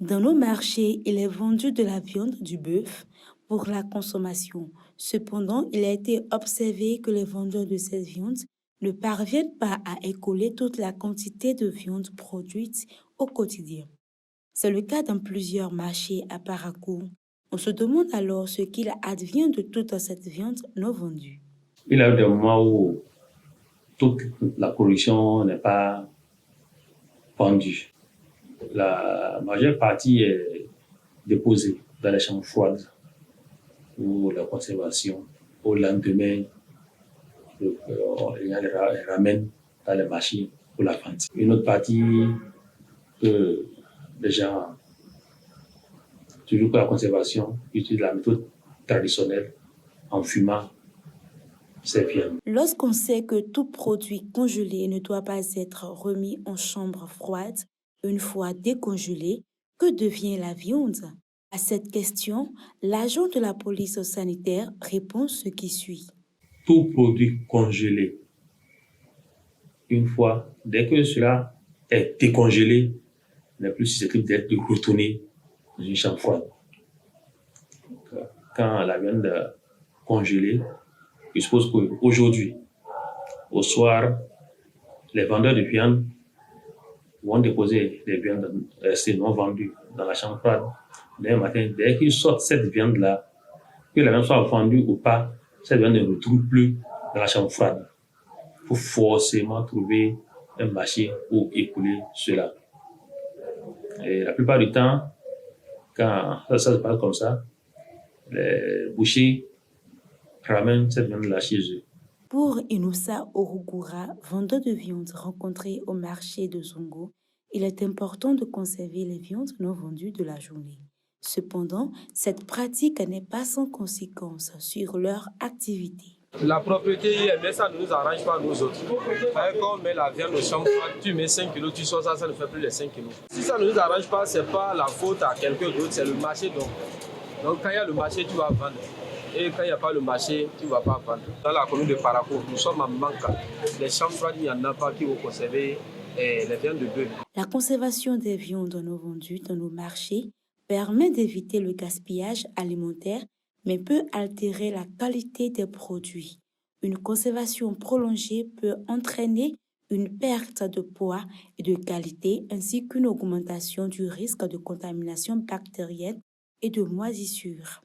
Dans nos marchés, il est vendu de la viande du bœuf pour la consommation. Cependant, il a été observé que les vendeurs de cette viande ne parviennent pas à écouler toute la quantité de viande produite au quotidien. C'est le cas dans plusieurs marchés à Parakou. On se demande alors ce qu'il advient de toute cette viande non vendue. Il y a eu des moments où toute la production n'est pas vendue. La majeure partie est déposée dans les chambres froides pour la conservation. Au lendemain, les ramène dans les marchés pour la vente. Une autre partie que les gens, toujours pour la conservation, utilisent la méthode traditionnelle en fumant ces viandes. Lorsqu'on sait que tout produit congelé ne doit pas être remis en chambre froide, une fois décongelé, que devient la viande? À cette question, l'agent de la police sanitaire répond ce qui suit. Tout produit congelé, une fois, dès que cela est décongelé, n'est plus susceptible d'être retourné dans une chambre froide. Quand la viande est congelée, je suppose qu'aujourd'hui, au soir, les vendeurs de viande vont déposer les viandes restées non vendues dans la chambre froide. Dès matin, dès qu'ils sortent cette viande-là, que la viande soit vendue ou pas, cette viande ne retourne plus dans la chambre froide. Il faut forcément trouver un marché pour écouler cela. Et la plupart du temps, quand ça se passe comme ça, les bouchers ramènent cette viande-là chez eux. Pour Inoussa Orugura, vendeur de viande rencontré au marché de Zongo, il est important de conserver les viandes non vendues de la journée. Cependant, cette pratique n'est pas sans conséquences sur leur activité. La propriété, mais ça ne nous arrange pas nous autres. Quand on met la viande au chambre froide, tu mets 5 kilos, tu sors ça, ça ne fait plus les 5 kilos. Si ça ne nous arrange pas, ce n'est pas la faute à quelqu'un d'autre, c'est le marché. Donc quand il y a le marché, tu vas vendre. Et quand il n'y a pas le marché, tu ne vas pas vendre. Dans la commune de Parakou, nous sommes en manque. Les chambres froides, il n'y en a pas qui vont conserver les viandes de bœuf. La conservation des viandes non vendues dans nos marchés permet d'éviter le gaspillage alimentaire, mais peut altérer la qualité des produits. Une conservation prolongée peut entraîner une perte de poids et de qualité, ainsi qu'une augmentation du risque de contamination bactérienne et de moisissure.